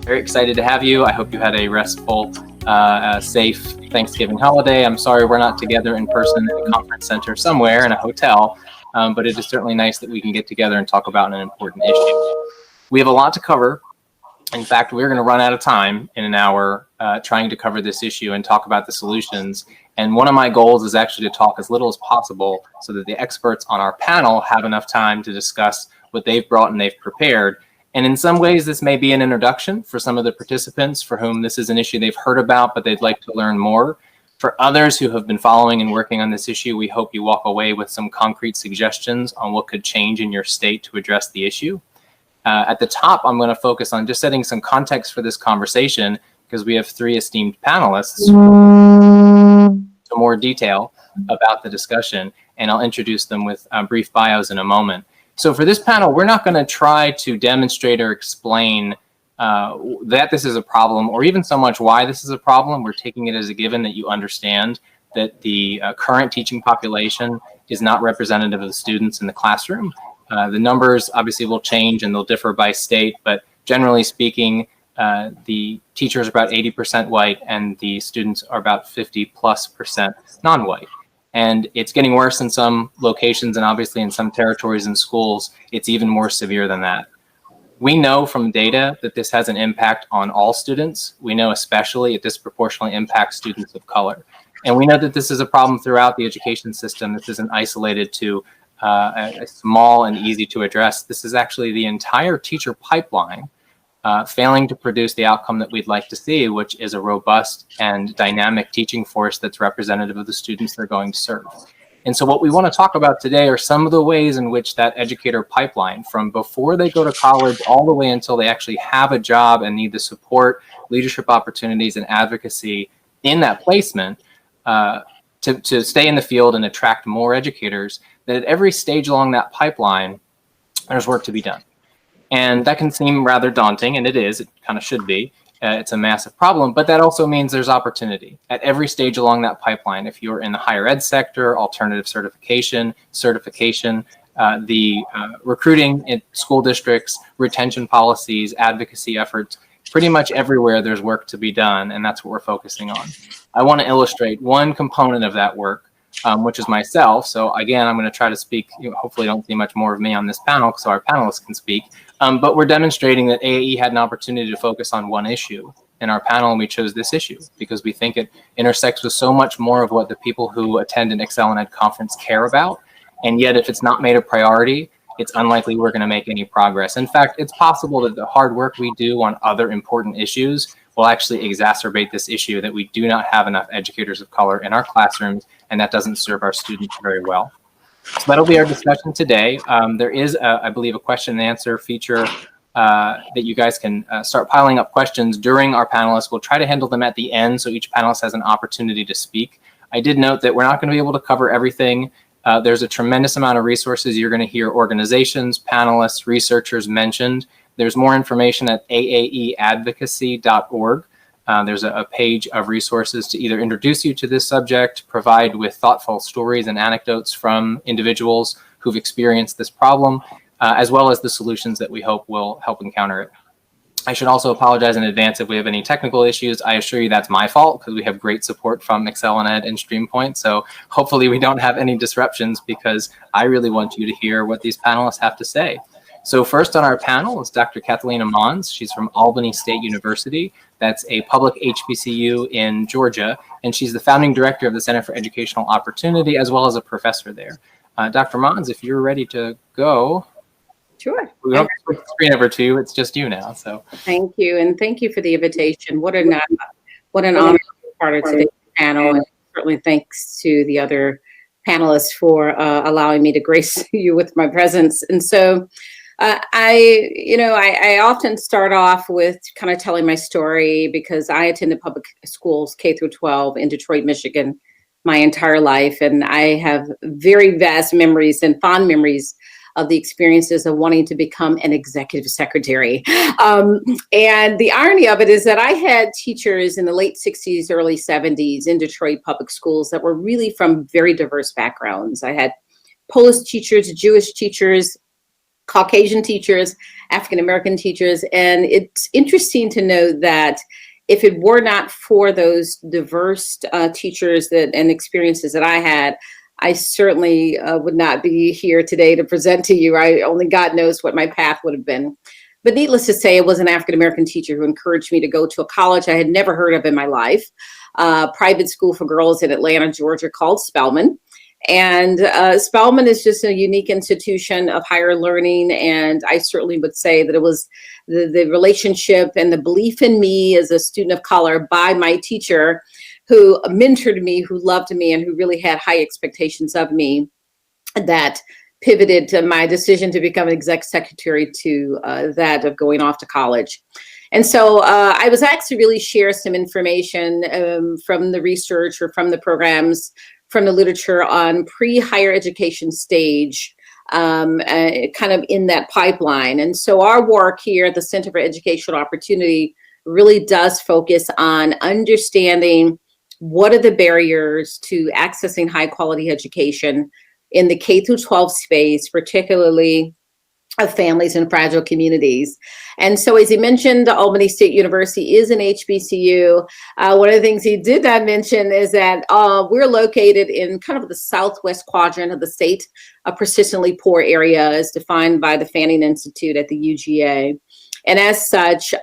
Very excited to have you. I hope you had a restful, safe Thanksgiving holiday. I'm sorry we're not together in person in a conference center somewhere in a hotel, but it is certainly nice that we can get together and talk about an important issue. We have a lot to cover. In fact, we're going to run out of time in an hour trying to cover this issue and talk about the solutions. And one of my goals is actually to talk as little as possible so that the experts on our panel have enough time to discuss what they've brought and they've prepared. And in some ways, this may be an introduction for some of the participants for whom this is an issue they've heard about, but they'd like to learn more. For others who have been following and working on this issue, we hope you walk away with some concrete suggestions on what could change in your state to address the issue. At the top, I'm going to focus on just setting some context for this conversation because we have three esteemed panelists to more detail about the discussion, and I'll introduce them with brief bios in a moment. So for this panel, we're not going to try to demonstrate or explain that this is a problem or even so much why this is a problem. We're taking it as a given that you understand that the current teaching population is not representative of the students in the classroom. The numbers obviously will change and they'll differ by state, but generally speaking, the teachers are about 80% white and the students are about 50+% non-white. And it's getting worse in some locations and obviously in some territories and schools, it's even more severe than that. We know from data that this has an impact on all students. We know especially it disproportionately impacts students of color. And we know that this is a problem throughout the education system. This isn't isolated to a small and easy to address. This is actually the entire teacher pipeline failing to produce the outcome that we'd like to see, which is a robust and dynamic teaching force that's representative of the students they're going to serve. And so what we want to talk about today are some of the ways in which that educator pipeline, from before they go to college all the way until they actually have a job and need the support, leadership opportunities, and advocacy in that placement, to stay in the field and attract more educators, that at every stage along that pipeline, there's work to be done. And that can seem rather daunting, and it is, it kind of should be. It's a massive problem, but that also means there's opportunity at every stage along that pipeline. If you're in the higher ed sector, alternative certification, the recruiting in school districts, retention policies, advocacy efforts, pretty much everywhere there's work to be done, and that's what we're focusing on. I want to illustrate one component of that work, which is myself. So again, I'm going to try to speak, hopefully don't see much more of me on this panel so our panelists can speak, but we're demonstrating that AAE had an opportunity to focus on one issue in our panel, and we chose this issue because we think it intersects with so much more of what the people who attend an Excel and Ed conference care about, and yet if it's not made a priority, it's unlikely we're going to make any progress. In fact, it's possible that the hard work we do on other important issues will actually exacerbate this issue that we do not have enough educators of color in our classrooms, and that doesn't serve our students very well. So that'll be our discussion today. There is, I believe, a question and answer feature that you guys can start piling up questions during our panelists. We'll try to handle them at the end so each panelist has an opportunity to speak. I did note that we're not going to be able to cover everything. There's a tremendous amount of resources. You're going to hear organizations, panelists, researchers mentioned. There's more information at aaeadvocacy.org. There's a page of resources to either introduce you to this subject, provide with thoughtful stories and anecdotes from individuals who've experienced this problem, as well as the solutions that we hope will help encounter it. I should also apologize in advance if we have any technical issues. I assure you that's my fault because we have great support from Excel and Ed and StreamPoint. So hopefully we don't have any disruptions because I really want you to hear what these panelists have to say. So first on our panel is Dr. Kathaleena Monds. She's from Albany State University. That's a public HBCU in Georgia. And she's the founding director of the Center for Educational Opportunity as well as a professor there. Dr. Monds, if you're ready to go. Sure. We don't switch the screen over to you. It's just you now. So thank you, and thank you for the invitation. What an honor to be part of today's panel, and certainly thanks to the other panelists for allowing me to grace you with my presence. And so, I often start off with kind of telling my story because I attended public schools K through 12 in Detroit, Michigan, my entire life, and I have very vast memories and fond memories of the experiences of wanting to become an executive secretary. And the irony of it is that I had teachers in the late 60s, early 70s in Detroit public schools that were really from very diverse backgrounds. I had Polish teachers, Jewish teachers, Caucasian teachers, African American teachers. And it's interesting to know that if it were not for those diverse teachers and experiences that I had, I certainly would not be here today to present to you. Only God knows what my path would have been. But needless to say, it was an African American teacher who encouraged me to go to a college I had never heard of in my life, private school for girls in Atlanta, Georgia, called Spelman. And Spelman is just a unique institution of higher learning. And I certainly would say that it was the relationship and the belief in me as a student of color by my teacher who mentored me, who loved me, and who really had high expectations of me that pivoted to my decision to become an exec secretary to that of going off to college. And so I was asked to really share some information from the research or from the programs, from the literature on pre-higher education stage, kind of in that pipeline. And so our work here at the Center for Educational Opportunity really does focus on understanding what are the barriers to accessing high quality education in the K through 12 space, particularly of families in fragile communities. And so, as he mentioned, Albany State University is an HBCU. One of the things he did not mention is that we're located in kind of the southwest quadrant of the state, a persistently poor area as defined by the Fanning Institute at the UGA. And as such,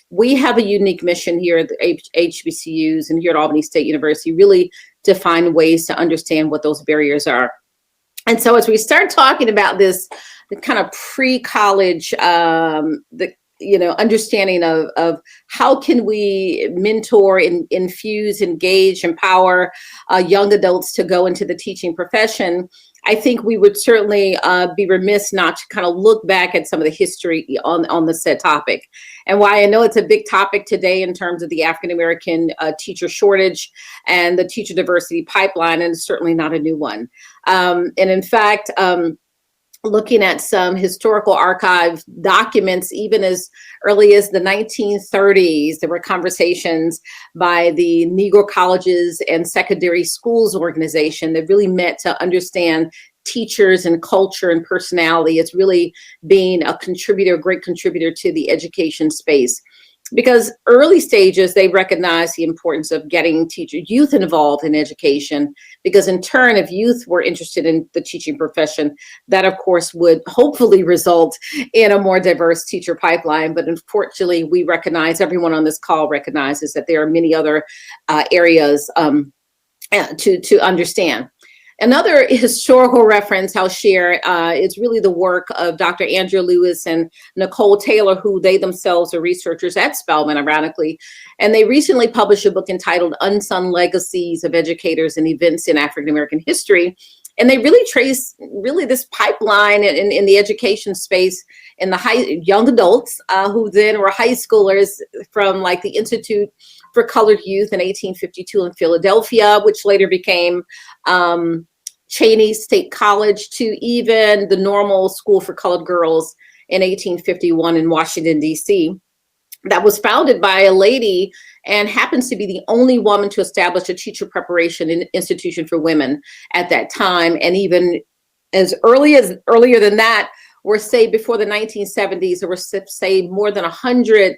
we have a unique mission here at the HBCUs and here at Albany State University, really to find ways to understand what those barriers are. And so as we start talking about this, the kind of pre-college, understanding of how can we mentor, infuse, engage, empower young adults to go into the teaching profession, I think we would certainly be remiss not to kind of look back at some of the history on the said topic. And why I know it's a big topic today in terms of the African American teacher shortage and the teacher diversity pipeline, and it's certainly not a new one. And in fact, looking at some historical archive documents, even as early as the 1930s, there were conversations by the Negro Colleges and Secondary Schools organization that really meant to understand teachers and culture and personality as really being a great contributor to the education space. Because early stages, they recognize the importance of getting youth involved in education, because in turn, if youth were interested in the teaching profession, that of course would hopefully result in a more diverse teacher pipeline. But unfortunately, we recognize, everyone on this call recognizes that there are many other areas to understand. Another historical reference I'll share is really the work of Dr. Andrew Lewis and Nicole Taylor, who they themselves are researchers at Spelman, ironically. And they recently published a book entitled Unsung Legacies of Educators and Events in African American History. And they really trace this pipeline in the education space in the young adults who then were high schoolers from like the Institute for Colored Youth in 1852 in Philadelphia, which later became Cheney State College, to even the Normal School for Colored Girls in 1851 in Washington, D.C. That was founded by a lady and happens to be the only woman to establish a teacher preparation institution for women at that time. And even as earlier than that, or say before the 1970s, there were say more than 100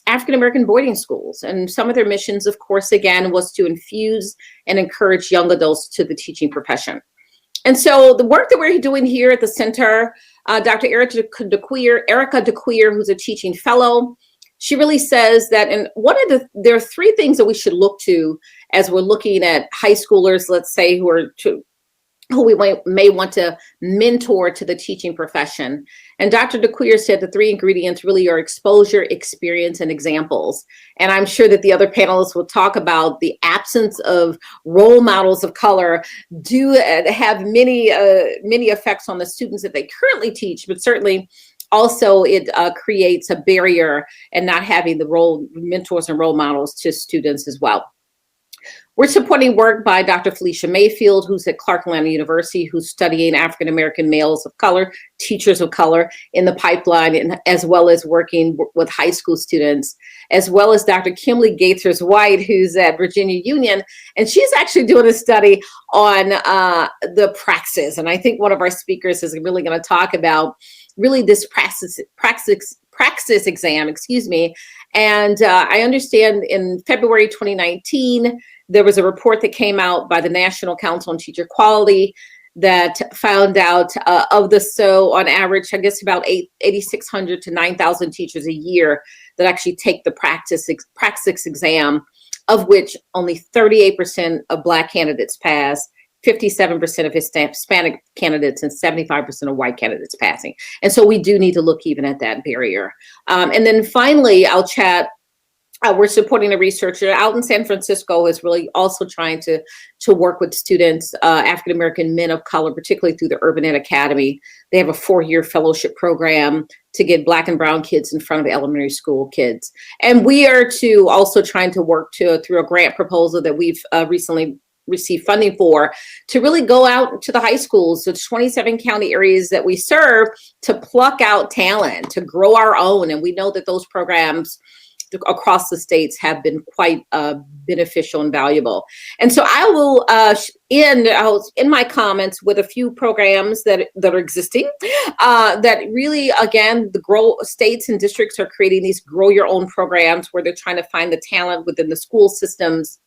African-American boarding schools. And some of their missions, of course, again, was to infuse and encourage young adults to the teaching profession. And so the work that we're doing here at the center, Dr. Erica DeQueer, who's a teaching fellow, she really says that, and there are three things that we should look to as we're looking at high schoolers, let's say, who we may want to mentor to the teaching profession. And Dr. DeQueer said the three ingredients really are exposure, experience, and examples. And I'm sure that the other panelists will talk about the absence of role models of color do have many effects on the students that they currently teach, but certainly also it creates a barrier in not having the mentors and role models to students as well. We're supporting work by Dr. Felicia Mayfield, who's at Clark Atlanta University, who's studying African-American males of color, teachers of color in the pipeline, and as well as working with high school students, as well as Dr. Kimberly Gaithers-White, who's at Virginia Union, and she's actually doing a study on the praxis. And I think one of our speakers is really going to talk about really this praxis exam, excuse me. And I understand in February 2019, there was a report that came out by the National Council on Teacher Quality that found out on average, I guess about 8,600 to 9,000 teachers a year that actually take the praxis exam, of which only 38% of Black candidates pass, 57% of Hispanic candidates, and 75% of white candidates passing. And so we do need to look even at that barrier. And then finally, I'll chat. We're supporting a researcher out in San Francisco who is really also trying to work with students, African-American men of color, particularly through the Urban Ed Academy. They have a 4-year fellowship program to get Black and brown kids in front of elementary school kids. And we are also trying to work through a grant proposal that we've recently received funding for, to really go out to the high schools, the 27 county areas that we serve, to pluck out talent, to grow our own. And we know that those programs across the states have been quite beneficial and valuable. And so I will end my comments with a few programs that are existing, that really, again, the states and districts are creating these grow your own programs where they're trying to find the talent within the school systems.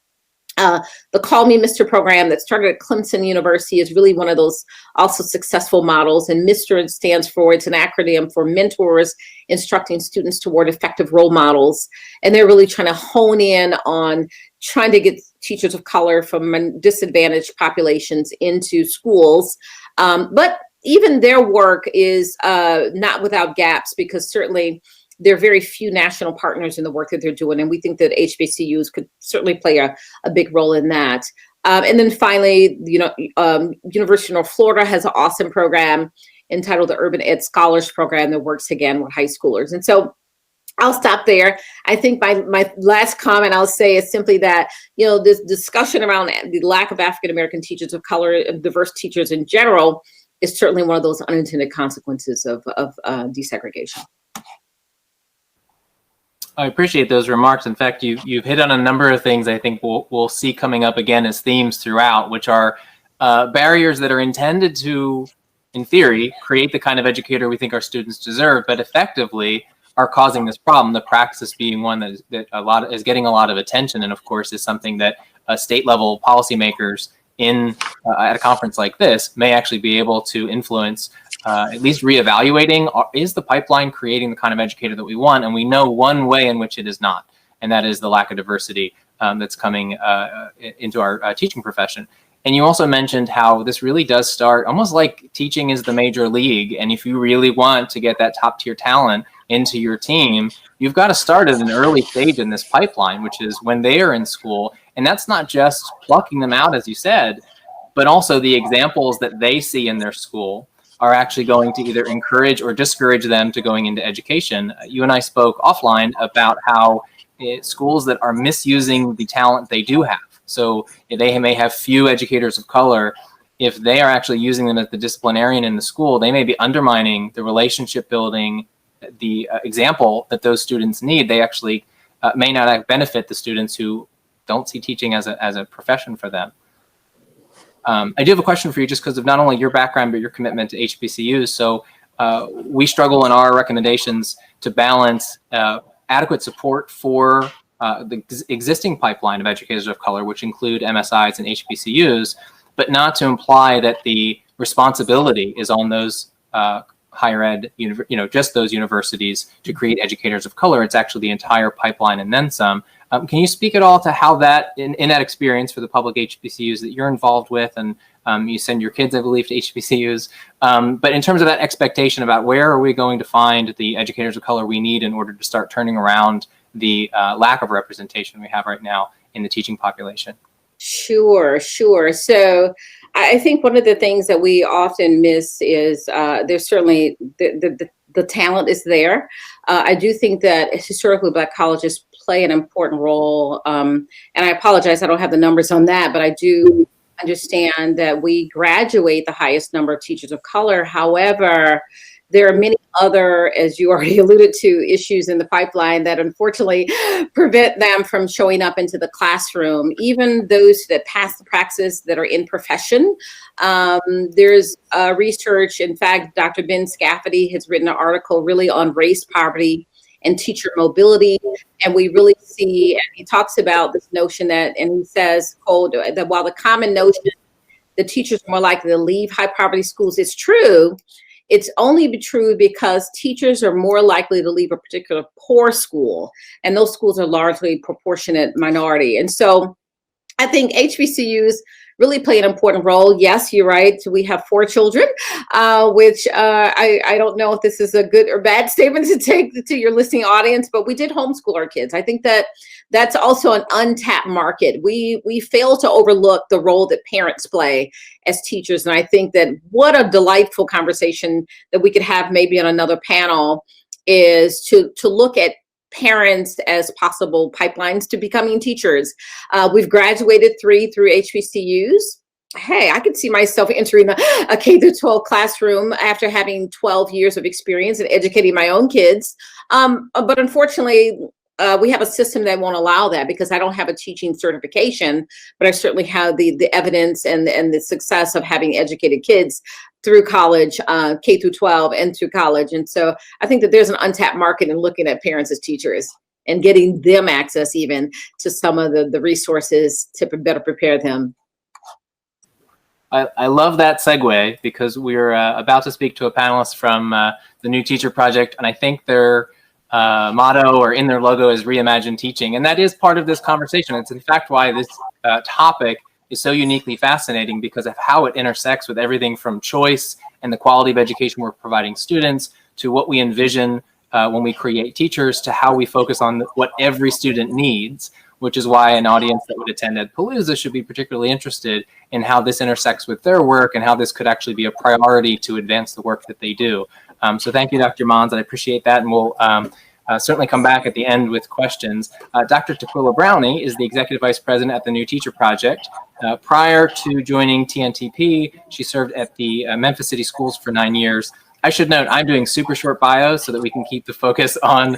The Call Me Mr. program that started at Clemson University is really one of those also successful models. And Mr. stands for, it's an acronym for mentors instructing students toward effective role models. And they're really trying to hone in on trying to get teachers of color from disadvantaged populations into schools. But even their work is not without gaps, because certainly there are very few national partners in the work that they're doing, and we think that HBCUs could certainly play a big role in that. And then finally, University of North Florida has an awesome program entitled the Urban Ed Scholars Program that works again with high schoolers. And so I'll stop there. I think my last comment I'll say is simply that, this discussion around the lack of African-American teachers of color and diverse teachers in general is certainly one of those unintended consequences of desegregation. I appreciate those remarks. In fact, you've hit on a number of things I think we'll see coming up again as themes throughout, which are barriers that are intended to, in theory, create the kind of educator we think our students deserve, but effectively are causing this problem. The praxis being one that is getting a lot of attention, and of course is something that state level policymakers at a conference like this may actually be able to influence. At least reevaluating, is the pipeline creating the kind of educator that we want? And we know one way in which it is not, and that is the lack of diversity that's coming into our teaching profession. And you also mentioned how this really does start almost like teaching is the major league. And if you really want to get that top tier talent into your team, you've got to start at an early stage in this pipeline, which is when they are in school. And that's not just plucking them out, as you said, but also the examples that they see in their school are actually going to either encourage or discourage them to going into education. You and I spoke offline about how schools that are misusing the talent they do have. So they may have few educators of color. If they are actually using them as the disciplinarian in the school, they may be undermining the relationship building, the example that those students need. They actually may not benefit the students who don't see teaching as a profession for them. I do have a question for you, just because of not only your background, but your commitment to HBCUs. So we struggle in our recommendations to balance adequate support for the existing pipeline of educators of color, which include MSIs and HBCUs, but not to imply that the responsibility is on those higher ed, just those universities to create educators of color. It's actually the entire pipeline and then some. Can you speak at all to how that, in that experience for the public HBCUs that you're involved with, and you send your kids, I believe, to HBCUs, but in terms of that expectation about where are we going to find the educators of color we need in order to start turning around the lack of representation we have right now in the teaching population? Sure. So I think one of the things that we often miss is there's certainly the talent is there. I do think that historically Black colleges play an important role. And I apologize, I don't have the numbers on that, but I do understand that we graduate the highest number of teachers of color. However, there are many other, as you already alluded to, issues in the pipeline that unfortunately prevent them from showing up into the classroom. Even those that pass the praxis that are in profession. There's research, in fact, Dr. Ben Scafferty has written an article really on race, poverty, and teacher mobility. And we really see, and he talks about this notion that, and he says, quote, that while the common notion the teachers are more likely to leave high poverty schools is true, it's only true because teachers are more likely to leave a particular poor school, and those schools are largely proportionate minority. And so I think HBCUs really play an important role. Yes, you're right. We have 4 children, which I don't know if this is a good or bad statement to take to your listening audience, but we did homeschool our kids. I think that that's also an untapped market. We fail to overlook the role that parents play as teachers. And I think that what a delightful conversation that we could have maybe on another panel is to look at parents as possible pipelines to becoming teachers. We've graduated 3 through HBCUs. Hey, I could see myself entering a K through 12 classroom after having 12 years of experience and educating my own kids. But unfortunately, we have a system that won't allow that because I don't have a teaching certification, but I certainly have the evidence and the success of having educated kids through college, K through 12 and through college. And so I think that there's an untapped market in looking at parents as teachers and getting them access even to some of the resources to better prepare them. I love that segue because we're about to speak to a panelist from the New Teacher Project, and I think their motto or in their logo is Reimagine Teaching, and that is part of this conversation. It's in fact why this topic is so uniquely fascinating because of how it intersects with everything from choice and the quality of education we're providing students to what we envision when we create teachers to how we focus on what every student needs, which is why an audience that would attend Edpalooza should be particularly interested in how this intersects with their work and how this could actually be a priority to advance the work that they do. So thank you, Dr. Monds. I appreciate that. And we'll certainly come back at the end with questions. Dr. Tequilla Brownie is the Executive Vice President at the New Teacher Project. Prior to joining TNTP, she served at the Memphis City Schools for 9 years. I should note, I'm doing super short bios so that we can keep the focus on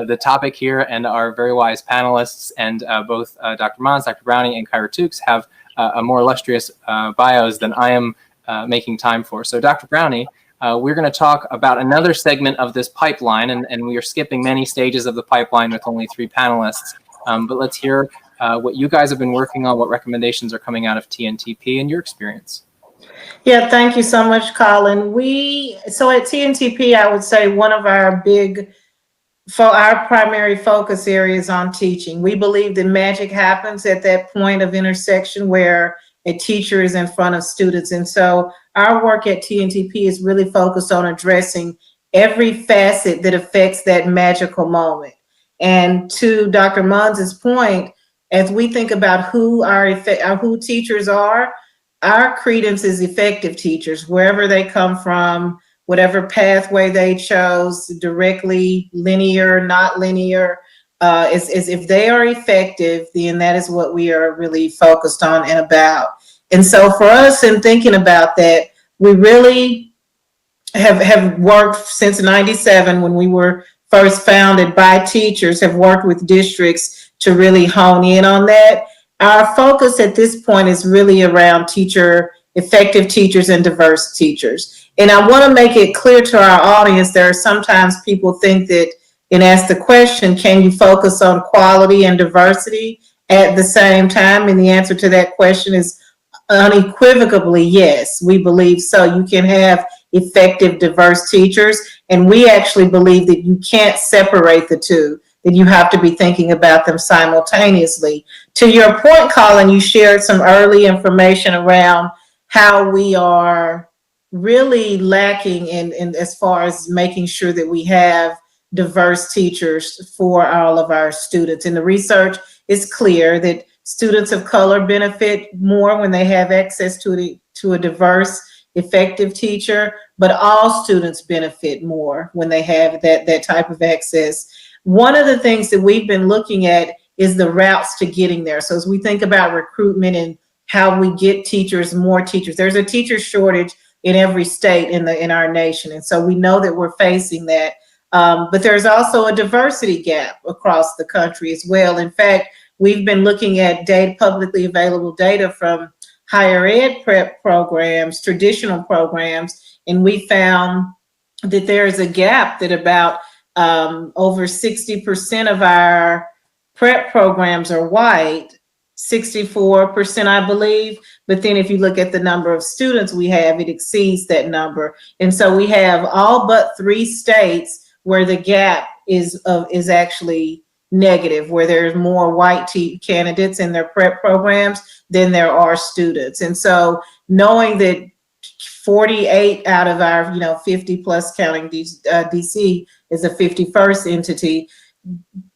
the topic here, and our very wise panelists, and both Dr. Monds, Dr. Brownie, and Kyra Tukes have a more illustrious bios than I am making time for. So Dr. Brownie, we're going to talk about another segment of this pipeline, and we are skipping many stages of the pipeline with only 3 panelists. But let's hear what you guys have been working on, what recommendations are coming out of TNTP and your experience. Yeah, thank you so much, Colin. So at TNTP, I would say one of our our primary focus areas on teaching. We believe that magic happens at that point of intersection where a teacher is in front of students. And so our work at TNTP is really focused on addressing every facet that affects that magical moment. And to Dr. Monds' point, as we think about who teachers are, our credence is effective teachers, wherever they come from, whatever pathway they chose, directly, linear, not linear, is if they are effective, then that is what we are really focused on and about. And so for us in thinking about that, we really have worked since 97 when we were first founded by teachers, have worked with districts to really hone in on that. Our focus at this point is really around effective teachers and diverse teachers. And I want to make it clear to our audience, there are sometimes people think that and ask the question, can you focus on quality and diversity at the same time? And the answer to that question is unequivocally yes, we believe so. You can have effective, diverse teachers, and we actually believe that you can't separate the two, that you have to be thinking about them simultaneously. To your point, Colin, you shared some early information around how we are really lacking in as far as making sure that we have diverse teachers for all of our students. And the research is clear that students of color benefit more when they have access to a diverse, effective teacher, but all students benefit more when they have that type of access. One of the things that we've been looking at is the routes to getting there. So as we think about recruitment and how we get teachers, more teachers, there's a teacher shortage in every state in our nation. And so we know that we're facing that. But there's also a diversity gap across the country as well. In fact, we've been looking at data, publicly available data from higher ed prep programs, traditional programs, and we found that there is a gap that about over 60% of our prep programs are white, 64%, I believe. But then if you look at the number of students we have, it exceeds that number. And so we have all but 3 states where the gap is actually negative, where there's more white candidates in their prep programs than there are students. And so knowing that 48 out of our 50 plus, counting DC is a 51st entity,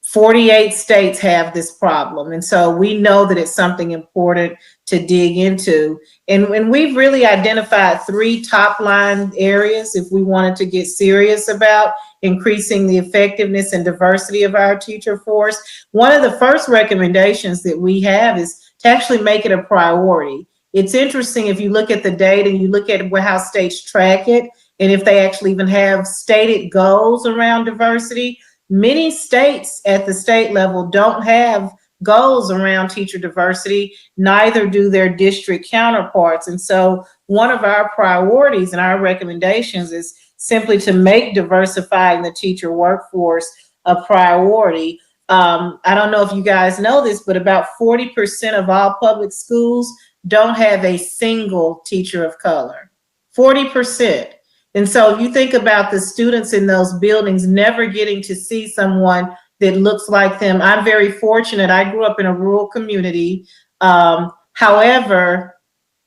48 states have this problem. And so we know that it's something important to dig into. And we've really identified 3 top line areas if we wanted to get serious about increasing the effectiveness and diversity of our teacher force. One of the first recommendations that we have is to actually make it a priority. It's interesting if you look at the data and you look at how states track it, and if they actually even have stated goals around diversity. Many states at the state level don't have goals around teacher diversity, neither do their district counterparts. And so one of our priorities and our recommendations is simply to make diversifying the teacher workforce a priority. I don't know if you guys know this, but about 40% of all public schools don't have a single teacher of color. 40%. And so if you think about the students in those buildings never getting to see someone that looks like them, I'm very fortunate. I grew up in a rural community. However,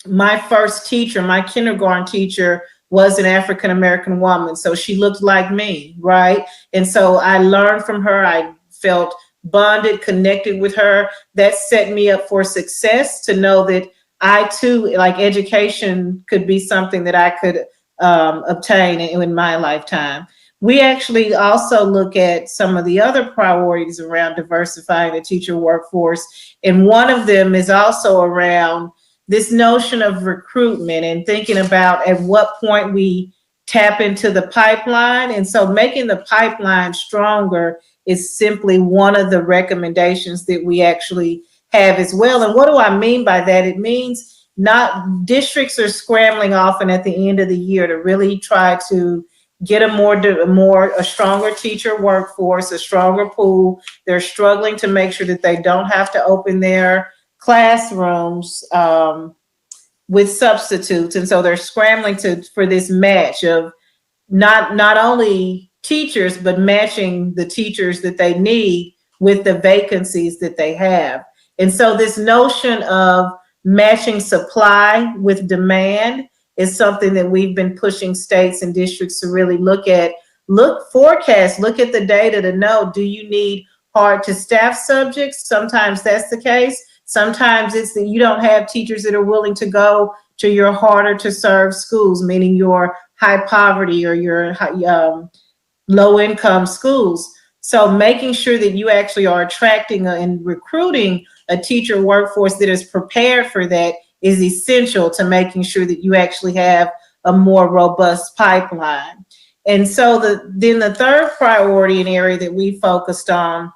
my first teacher, my kindergarten teacher, was an African-American woman. So she looked like me, right? And so I learned from her. I felt bonded, connected with her. That set me up for success, to know that I too, like, education could be something that I could obtain in my lifetime. We actually also look at some of the other priorities around diversifying the teacher workforce. And one of them is also around this notion of recruitment and thinking about at what point we tap into the pipeline. And so making the pipeline stronger is simply one of the recommendations that we actually have as well. And what do I mean by that? It means districts are scrambling often at the end of the year to really try to get a stronger teacher workforce, a stronger pool. They're struggling to make sure that they don't have to open their classrooms with substitutes. And so they're scrambling for this match of not only teachers, but matching the teachers that they need with the vacancies that they have. And so this notion of matching supply with demand is something that we've been pushing states and districts to really look at, forecast, look at the data to know, do you need hard to staff subjects? Sometimes that's the case. Sometimes it's that you don't have teachers that are willing to go to your harder to serve schools, meaning your high poverty or your low income schools. So making sure that you actually are attracting and recruiting a teacher workforce that is prepared for that is essential to making sure that you actually have a more robust pipeline. And so then the third priority and area that we focused on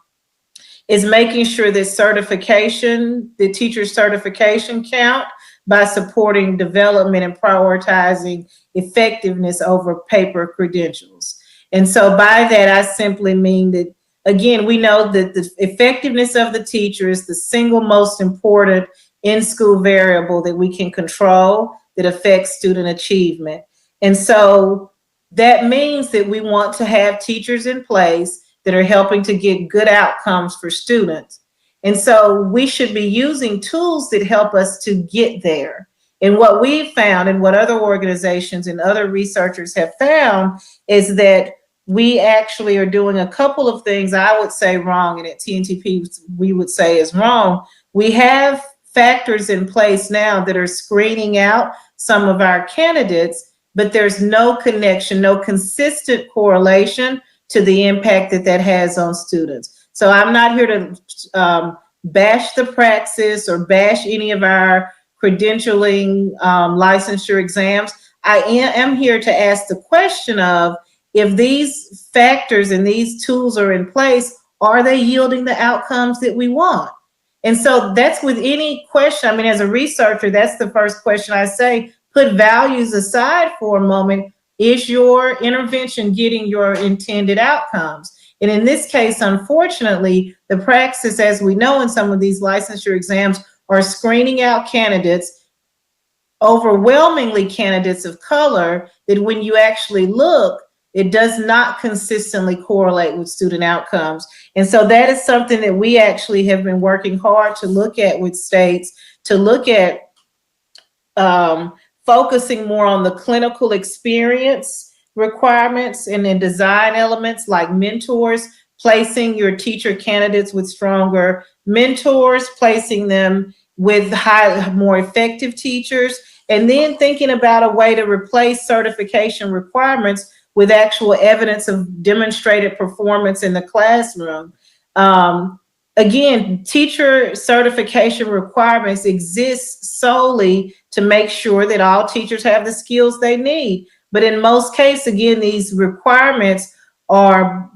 is making sure that the teacher certification count by supporting development and prioritizing effectiveness over paper credentials. And so by that, I simply mean that, again, we know that the effectiveness of the teacher is the single most important in-school variable that we can control that affects student achievement. And so that means that we want to have teachers in place that are helping to get good outcomes for students. And so we should be using tools that help us to get there. And what we've found, and what other organizations and other researchers have found, is that we actually are doing a couple of things I would say wrong, and at TNTP we would say is wrong. We have factors in place now that are screening out some of our candidates, but there's no connection, no consistent correlation to the impact that that has on students. So I'm not here to bash the praxis or bash any of our credentialing licensure exams. I am here to ask the question of, if these factors and these tools are in place, are they yielding the outcomes that we want? And so that's with any question. I mean, as a researcher, that's the first question I say, put values aside for a moment. Is your intervention getting your intended outcomes? And in this case, unfortunately, the praxis, as we know in some of these licensure exams, are screening out candidates, overwhelmingly candidates of color, that when you actually look, it does not consistently correlate with student outcomes. And so that is something that we actually have been working hard to look at with states, to look at focusing more on the clinical experience requirements and then design elements like mentors, placing your teacher candidates with stronger mentors, placing them with more effective teachers, and then thinking about a way to replace certification requirements with actual evidence of demonstrated performance in the classroom. Again, teacher certification requirements exist solely to make sure that all teachers have the skills they need. But in most cases, again, these requirements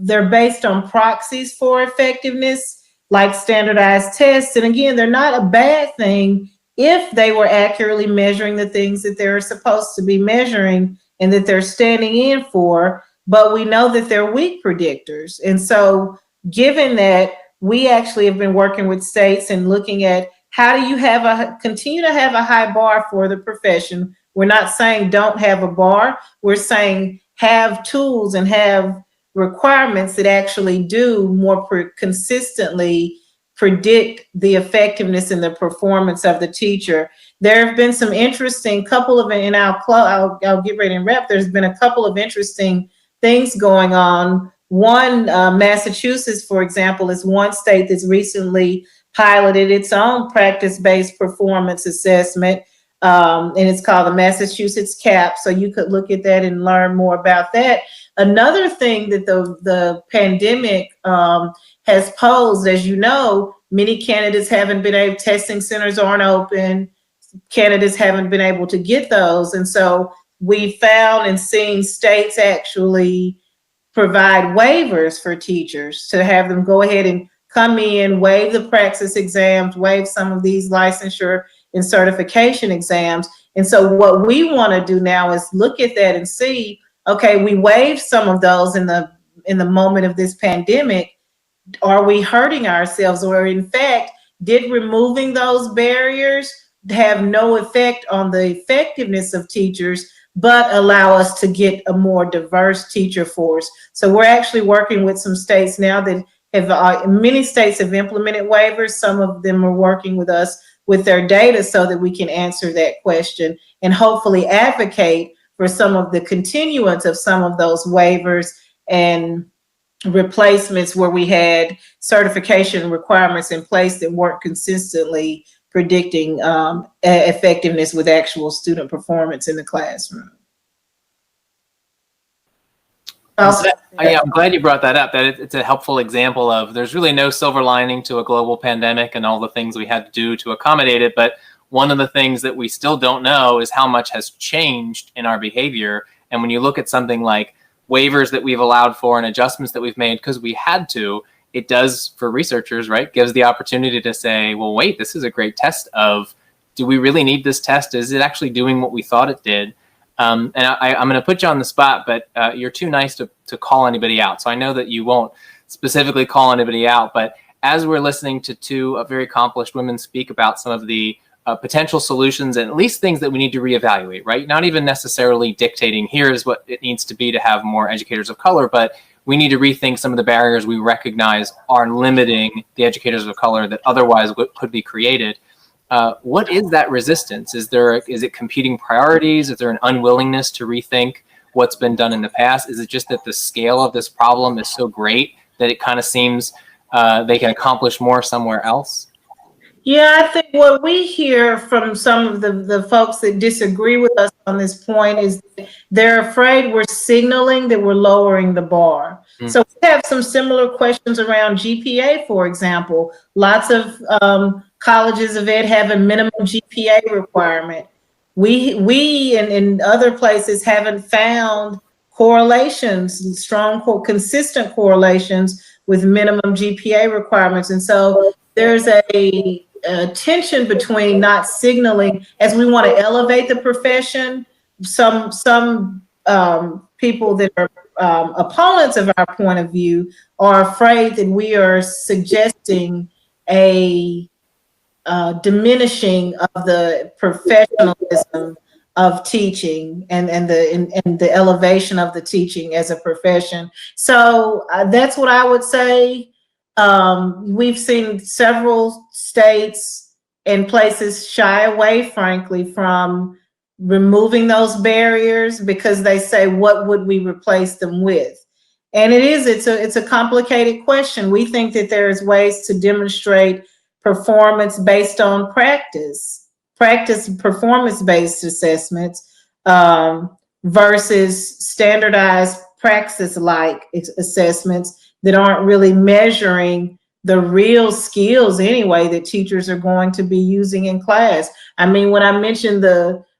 they're based on proxies for effectiveness, like standardized tests. And again, they're not a bad thing if they were accurately measuring the things that they're supposed to be measuring and that they're standing in for, but we know that they're weak predictors. And so given that, we actually have been working with states and looking at how do you continue to have a high bar for the profession. We're not saying don't have a bar. We're saying have tools and have requirements that actually do more consistently predict the effectiveness and the performance of the teacher. There have been some interesting I'll get ready and wrap. There's been a couple of interesting things going on. One, Massachusetts, for example, is one state that's recently piloted its own practice-based performance assessment, and it's called the Massachusetts CAP. So you could look at that and learn more about that. Another thing that the pandemic has posed, as you know, many candidates testing centers aren't open. Candidates haven't been able to get those. And so we found and seen states actually provide waivers for teachers to have them go ahead and come in, waive the praxis exams, waive some of these licensure and certification exams. And so what we want to do now is look at that and see, okay, we waived some of those in the moment of this pandemic. Are we hurting ourselves? Or in fact, did removing those barriers have no effect on the effectiveness of teachers, but allow us to get a more diverse teacher force? So we're actually working with some states now that many states have implemented waivers. Some of them are working with us with their data so that we can answer that question and hopefully advocate for some of the continuance of some of those waivers and replacements where we had certification requirements in place that weren't consistently predicting effectiveness with actual student performance in the classroom. I'm glad you brought that up, that it's a helpful example of there's really no silver lining to a global pandemic and all the things we had to do to accommodate it. But one of the things that we still don't know is how much has changed in our behavior. And when you look at something like waivers that we've allowed for and adjustments that we've made because we had to, it does, for researchers, right, gives the opportunity to say, well, wait, this is a great test of, do we really need this test? Is it actually doing what we thought it did? And I'm going to put you on the spot, but you're too nice to call anybody out. So I know that you won't specifically call anybody out, but as we're listening to two very accomplished women speak about some of the potential solutions and at least things that we need to reevaluate, right? Not even necessarily dictating here's what it needs to be to have more educators of color, but we need to rethink some of the barriers we recognize are limiting the educators of color that otherwise could be created. What is that resistance? Is it competing priorities? Is there an unwillingness to rethink what's been done in the past? Is it just that the scale of this problem is so great that it kind of seems they can accomplish more somewhere else? Yeah, I think what we hear from some of the folks that disagree with us on this point is they're afraid we're signaling that we're lowering the bar. Mm. So we have some similar questions around GPA, for example. Lots of colleges of ed have a minimum GPA requirement. We in other places haven't found correlations, consistent correlations with minimum GPA requirements. And so there's a tension between not signaling as we want to elevate the profession. Some people that are opponents of our point of view are afraid that we are suggesting a diminishing of the professionalism of teaching and the elevation of the teaching as a profession. So that's what I would say. We've seen several states and places shy away, frankly, from removing those barriers because they say, what would we replace them with? And it's a complicated question. We think that there's ways to demonstrate performance based on practice performance-based assessments versus standardized praxis-like assessments that aren't really measuring the real skills anyway that teachers are going to be using in class. I mean, when I mentioned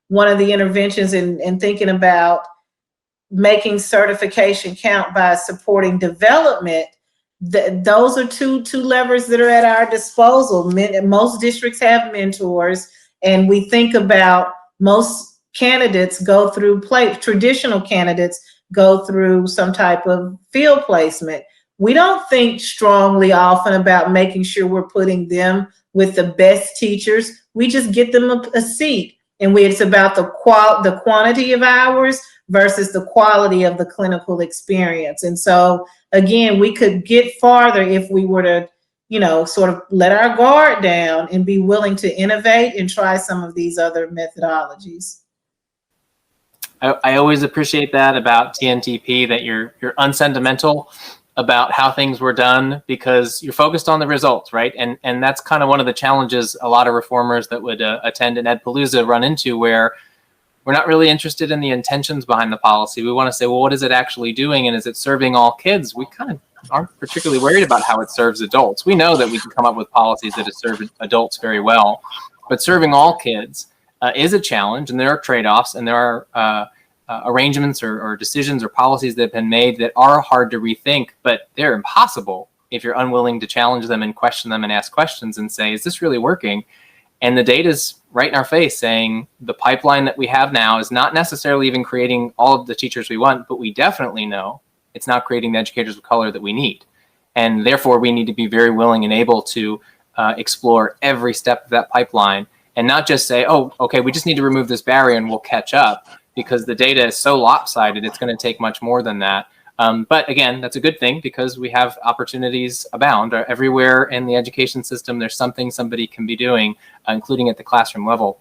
one of the interventions in thinking about making certification count by supporting development, those are two levers that are at our disposal. Most districts have mentors, and we think about most candidates go through traditional candidates go through some type of field placement. We don't think strongly often about making sure we're putting them with the best teachers. We just get them a seat, and it's about the quantity of hours versus the quality of the clinical experience. And so again, we could get farther if we were to, sort of let our guard down and be willing to innovate and try some of these other methodologies. I always appreciate that about TNTP, that you're unsentimental about how things were done because you're focused on the results, right? And that's kind of one of the challenges a lot of reformers that would attend an EdPalooza run into, where we're not really interested in the intentions behind the policy. We want to say, well, what is it actually doing? And is it serving all kids? We kind of aren't particularly worried about how it serves adults. We know that we can come up with policies that serve adults very well, but serving all kids is a challenge, and there are trade-offs, and there are arrangements or decisions or policies that have been made that are hard to rethink, but they're impossible if you're unwilling to challenge them and question them and ask questions and say, is this really working? And the data's right in our face saying the pipeline that we have now is not necessarily even creating all of the teachers we want, but we definitely know it's not creating the educators of color that we need. And therefore, we need to be very willing and able to explore every step of that pipeline and not just say, oh, okay, we just need to remove this barrier and we'll catch up, because the data is so lopsided, it's going to take much more than that. But again, that's a good thing because we have opportunities abound. Everywhere in the education system, there's something somebody can be doing, including at the classroom level.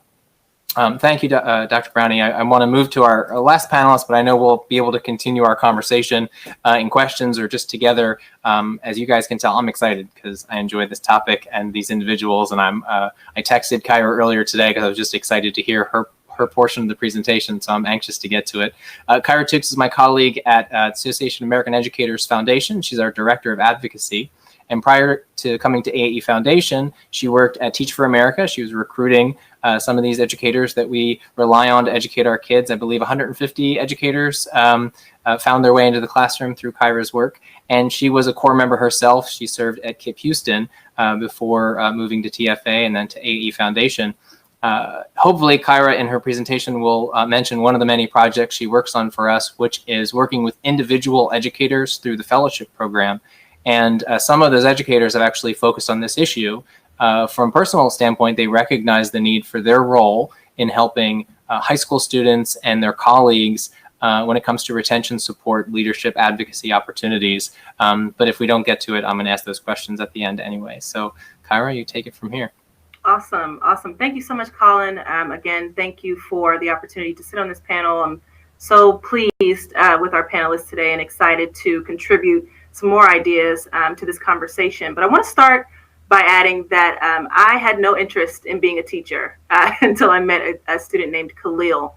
Thank you, Dr. Brownie. I want to move to our last panelist, but I know we'll be able to continue our conversation in questions or just together. As you guys can tell, I'm excited because I enjoy this topic and these individuals. And I texted Kyra earlier today because I was just excited to hear her portion of the presentation, so I'm anxious to get to it. Kyra Tukes is my colleague at Association of American Educators Foundation. She's our Director of Advocacy. And prior to coming to AAE Foundation, she worked at Teach for America. She was recruiting some of these educators that we rely on to educate our kids. I believe 150 educators found their way into the classroom through Kyra's work. And she was a core member herself. She served at KIPP Houston before moving to TFA and then to AAE Foundation. Hopefully, Kyra in her presentation will mention one of the many projects she works on for us, which is working with individual educators through the fellowship program. And some of those educators have actually focused on this issue. From a personal standpoint, they recognize the need for their role in helping high school students and their colleagues when it comes to retention support, leadership, advocacy opportunities. But if we don't get to it, I'm going to ask those questions at the end anyway. So Kyra, you take it from here. Awesome. Thank you so much, Colin. Again, thank you for the opportunity to sit on this panel. I'm so pleased with our panelists today and excited to contribute some more ideas to this conversation. But I want to start by adding that I had no interest in being a teacher until I met a student named Khalil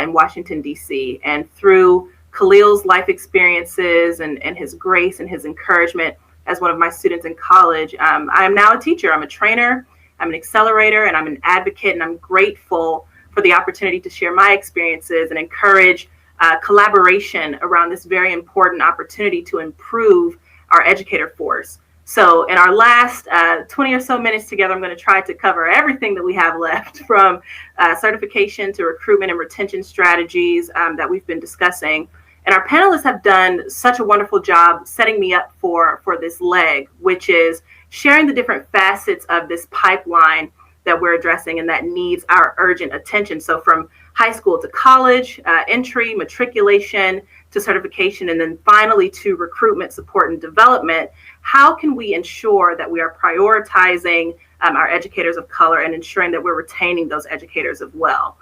in Washington, D.C. And through Khalil's life experiences and his grace and his encouragement as one of my students in college, I am now a teacher. I'm a trainer, I'm an accelerator, and I'm an advocate, and I'm grateful for the opportunity to share my experiences and encourage collaboration around this very important opportunity to improve our educator force. So in our last 20 or so minutes together, I'm going to try to cover everything that we have left, from certification to recruitment and retention strategies that we've been discussing. And our panelists have done such a wonderful job setting me up for this leg, which is sharing the different facets of this pipeline that we're addressing and that needs our urgent attention. So from high school to college, entry, matriculation, to certification, and then finally to recruitment, support, and development, how can we ensure that we are prioritizing our educators of color and ensuring that we're retaining those educators as well.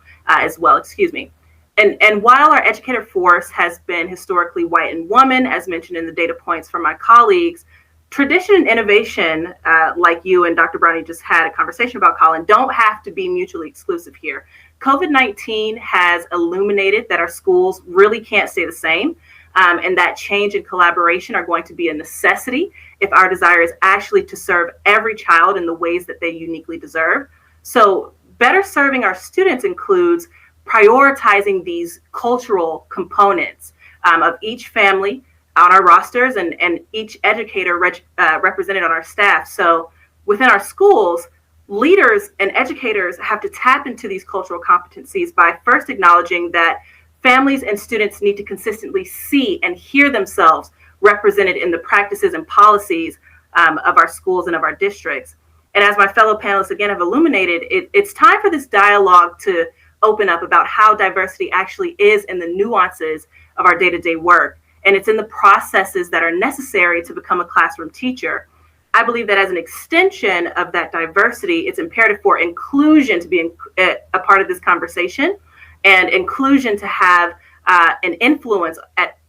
And while our educator force has been historically white and woman, as mentioned in the data points from my colleagues, tradition and innovation, like you and Dr. Brownie just had a conversation about, Colin, don't have to be mutually exclusive here. COVID-19 has illuminated that our schools really can't stay the same, and that change and collaboration are going to be a necessity if our desire is actually to serve every child in the ways that they uniquely deserve. So better serving our students includes prioritizing these cultural components of each family on our rosters and each educator represented on our staff. So within our schools, leaders and educators have to tap into these cultural competencies by first acknowledging that families and students need to consistently see and hear themselves represented in the practices and policies of our schools and of our districts. And as my fellow panelists again have illuminated, it's time for this dialogue to open up about how diversity actually is in the nuances of our day-to-day work. And it's in the processes that are necessary to become a classroom teacher. I believe that as an extension of that diversity, it's imperative for inclusion to be a part of this conversation, and inclusion to have an influence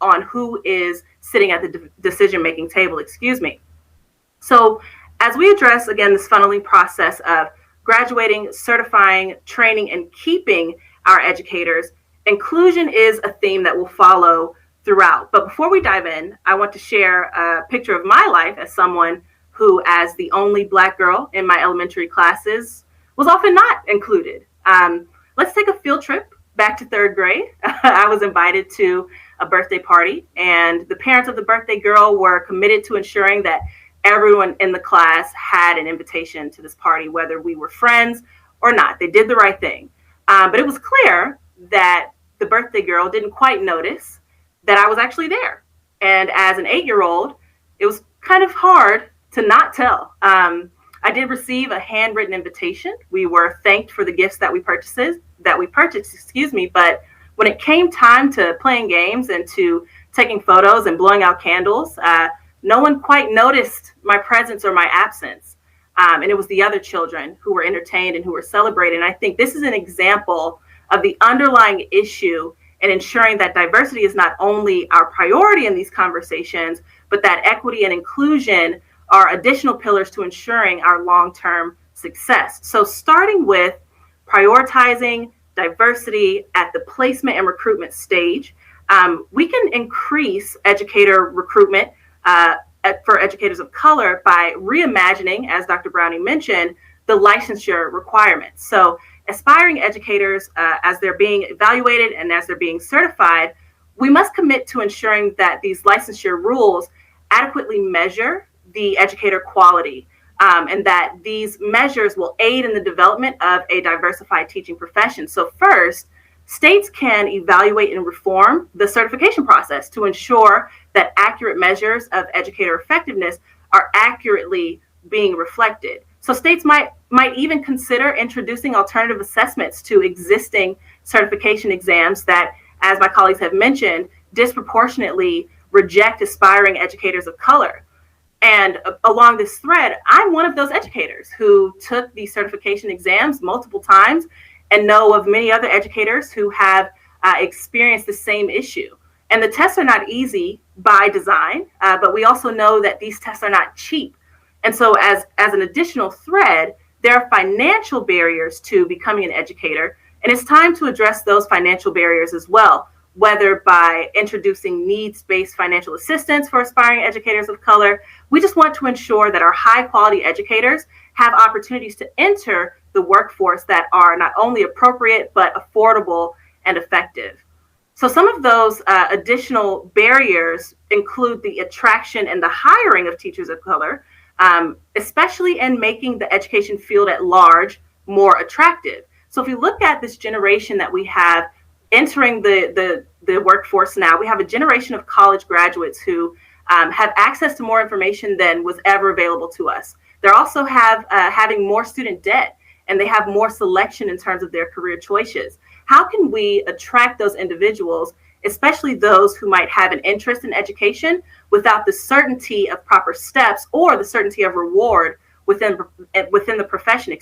on who is sitting at the decision-making table, So as we address, again, this funneling process of graduating, certifying, training, and keeping our educators, inclusion is a theme that will follow throughout. But before we dive in, I want to share a picture of my life as someone who, as the only Black girl in my elementary classes, was often not included. Let's take a field trip back to third grade. I was invited to a birthday party, and the parents of the birthday girl were committed to ensuring that everyone in the class had an invitation to this party, whether we were friends or not. They did the right thing. But it was clear that the birthday girl didn't quite notice that I was actually there. And as an 8-year-old, it was kind of hard to not tell. I did receive a handwritten invitation. We were thanked for the gifts that we purchased, but when it came time to playing games and to taking photos and blowing out candles, no one quite noticed my presence or my absence. And it was the other children who were entertained and who were celebrated. And I think this is an example of the underlying issue in ensuring that diversity is not only our priority in these conversations, but that equity and inclusion are additional pillars to ensuring our long-term success. So starting with prioritizing diversity at the placement and recruitment stage, we can increase educator recruitment for educators of color by reimagining, as Dr. Brownie mentioned, the licensure requirements. So aspiring educators, as they're being evaluated and as they're being certified, we must commit to ensuring that these licensure rules adequately measure the educator quality, and that these measures will aid in the development of a diversified teaching profession. So first, states can evaluate and reform the certification process to ensure that accurate measures of educator effectiveness are accurately being reflected. So states might even consider introducing alternative assessments to existing certification exams that, as my colleagues have mentioned, disproportionately reject aspiring educators of color. And along this thread, I'm one of those educators who took these certification exams multiple times and know of many other educators who have experienced the same issue. And the tests are not easy by design, but we also know that these tests are not cheap. And so as an additional thread, there are financial barriers to becoming an educator, and it's time to address those financial barriers as well, whether by introducing needs-based financial assistance for aspiring educators of color. We just want to ensure that our high-quality educators have opportunities to enter the workforce that are not only appropriate, but affordable and effective. So some of those additional barriers include the attraction and the hiring of teachers of color, especially in making the education field at large more attractive. So if you look at this generation that we have entering the workforce now, we have a generation of college graduates who have access to more information than was ever available to us. They're also having more student debt, and they have more selection in terms of their career choices. How can we attract those individuals, especially those who might have an interest in education, without the certainty of proper steps or the certainty of reward within the profession,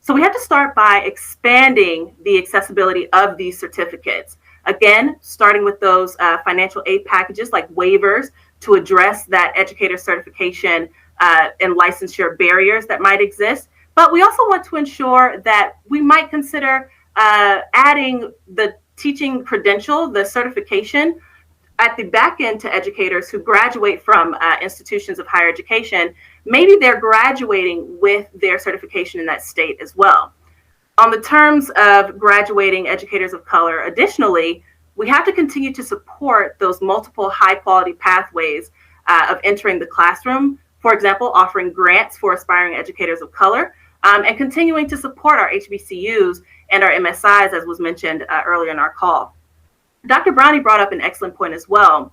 So we have to start by expanding the accessibility of these certificates. Again, starting with those financial aid packages like waivers to address that educator certification and licensure barriers that might exist. But we also want to ensure that we might consider adding the teaching credential, the certification, at the back end to educators who graduate from institutions of higher education. Maybe they're graduating with their certification in that state as well. On the terms of graduating educators of color, additionally, we have to continue to support those multiple high quality pathways of entering the classroom. For example, offering grants for aspiring educators of color, and continuing to support our HBCUs and our MSIs, as was mentioned earlier in our call. Dr. Brownie brought up an excellent point as well,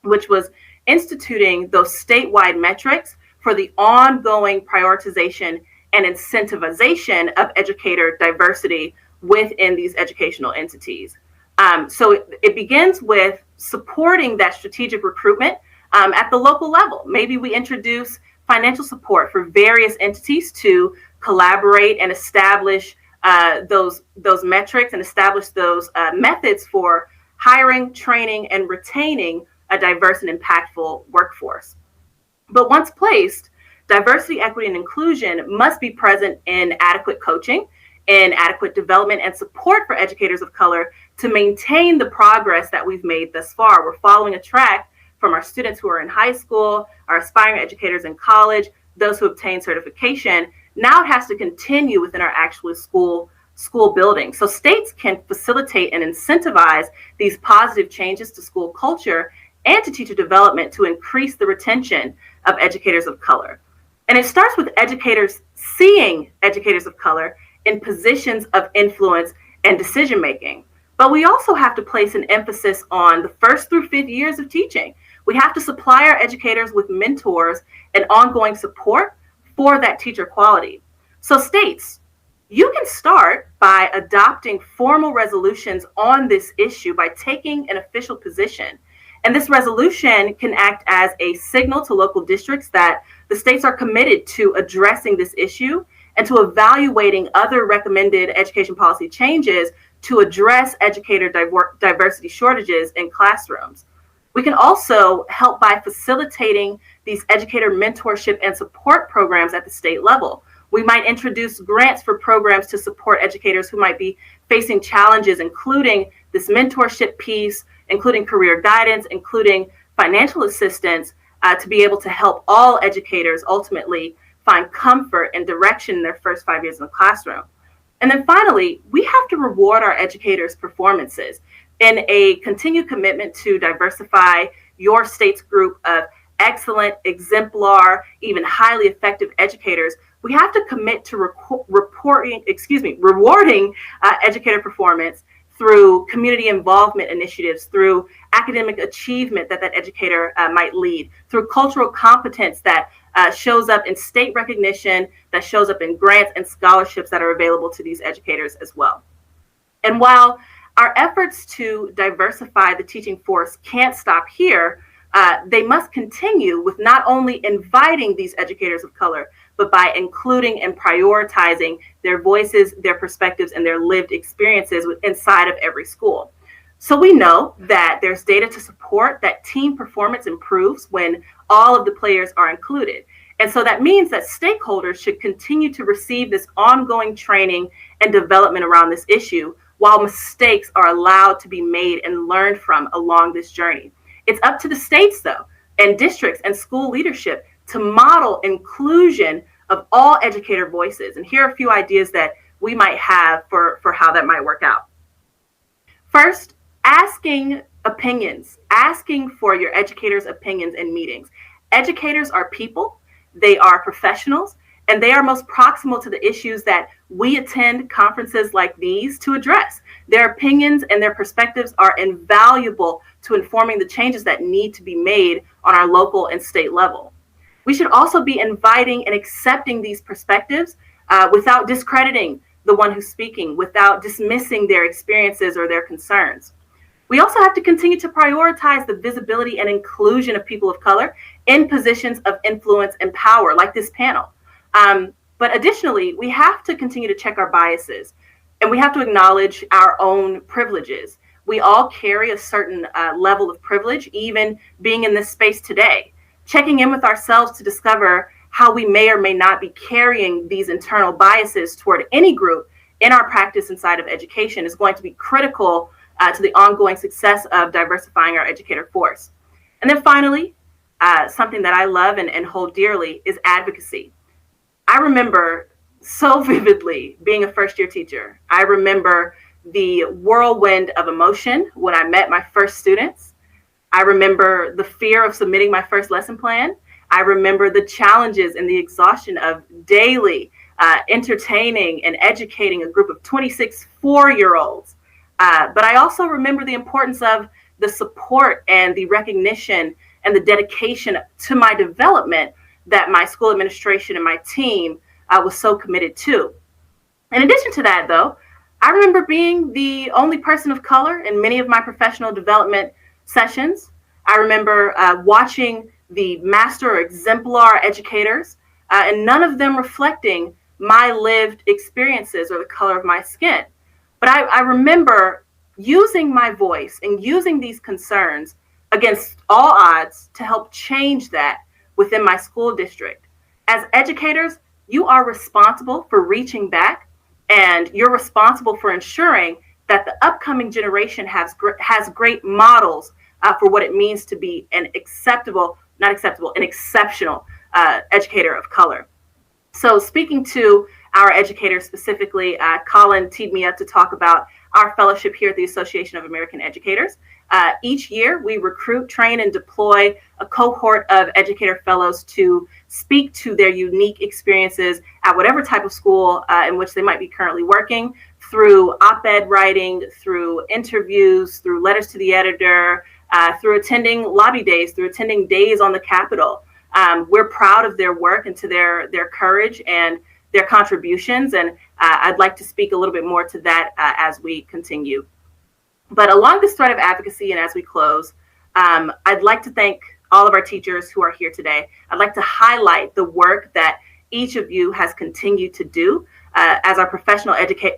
which was instituting those statewide metrics for the ongoing prioritization and incentivization of educator diversity within these educational entities. So it begins with supporting that strategic recruitment at the local level. Maybe we introduce financial support for various entities to collaborate and establish those metrics and establish those methods for hiring, training, and retaining a diverse and impactful workforce. But once placed, diversity, equity, and inclusion must be present in adequate coaching, in adequate development and support for educators of color to maintain the progress that we've made thus far. We're following a track from our students who are in high school, our aspiring educators in college, those who obtain certification. Now it has to continue within our actual school building. So states can facilitate and incentivize these positive changes to school culture and to teacher development to increase the retention of educators of color. And it starts with educators seeing educators of color in positions of influence and decision making. But we also have to place an emphasis on the 1st through 5th years of teaching. We have to supply our educators with mentors and ongoing support for that teacher quality. So states, you can start by adopting formal resolutions on this issue by taking an official position. And this resolution can act as a signal to local districts that the states are committed to addressing this issue and to evaluating other recommended education policy changes to address educator diversity shortages in classrooms. We can also help by facilitating these educator mentorship and support programs at the state level. We might introduce grants for programs to support educators who might be facing challenges, including this mentorship piece, including career guidance, including financial assistance, to be able to help all educators ultimately find comfort and direction in their first 5 years in the classroom. And then finally, we have to reward our educators' performances. In a continued commitment to diversify your state's group of excellent, exemplar, even highly effective educators, we have to commit to rewarding educator performance through community involvement initiatives, through academic achievement that educator might lead, through cultural competence that shows up in state recognition, that shows up in grants and scholarships that are available to these educators as well. And while our efforts to diversify the teaching force can't stop here, they must continue with not only inviting these educators of color, but by including and prioritizing their voices, their perspectives, and their lived experiences inside of every school. So we know that there's data to support that team performance improves when all of the players are included. And so that means that stakeholders should continue to receive this ongoing training and development around this issue, while mistakes are allowed to be made and learned from along this journey. It's up to the states, though, and districts and school leadership to model inclusion of all educator voices. And here are a few ideas that we might have for how that might work out. First, asking opinions, asking for your educators' opinions in meetings. Educators are people, they are professionals, and they are most proximal to the issues that we attend conferences like these to address. Their opinions and their perspectives are invaluable to informing the changes that need to be made on our local and state level. We should also be inviting and accepting these perspectives without discrediting the one who's speaking, without dismissing their experiences or their concerns. We also have to continue to prioritize the visibility and inclusion of people of color in positions of influence and power, like this panel. But additionally, we have to continue to check our biases, and we have to acknowledge our own privileges. We all carry a certain level of privilege, even being in this space today. Checking in with ourselves to discover how we may or may not be carrying these internal biases toward any group in our practice inside of education is going to be critical to the ongoing success of diversifying our educator force. And then finally, something that I love and hold dearly is advocacy. I remember so vividly being a first-year teacher. I remember the whirlwind of emotion when I met my first students. I remember the fear of submitting my first lesson plan. I remember the challenges and the exhaustion of daily entertaining and educating a group of 26 4-year-olds. But I also remember the importance of the support and the recognition and the dedication to my development that my school administration and my team was so committed to. In addition to that, though, I remember being the only person of color in many of my professional development sessions. I remember watching the master or exemplar educators, and none of them reflecting my lived experiences or the color of my skin. But I remember using my voice and using these concerns against all odds to help change that within my school district. As educators, you are responsible for reaching back, and you're responsible for ensuring that the upcoming generation has great models for what it means to be an exceptional educator of color. So speaking to our educators specifically, Colin teed me up to talk about our fellowship here at the Association of American Educators. Each year, we recruit, train, and deploy a cohort of educator fellows to speak to their unique experiences at whatever type of school in which they might be currently working, through op-ed writing, through interviews, through letters to the editor, through attending lobby days, through attending days on the Capitol. We're proud of their work and to their courage and their contributions, and I'd like to speak a little bit more to that as we continue. But along this thread of advocacy and as we close, I'd like to thank all of our teachers who are here today. I'd like to highlight the work that each of you has continued to do. As our professional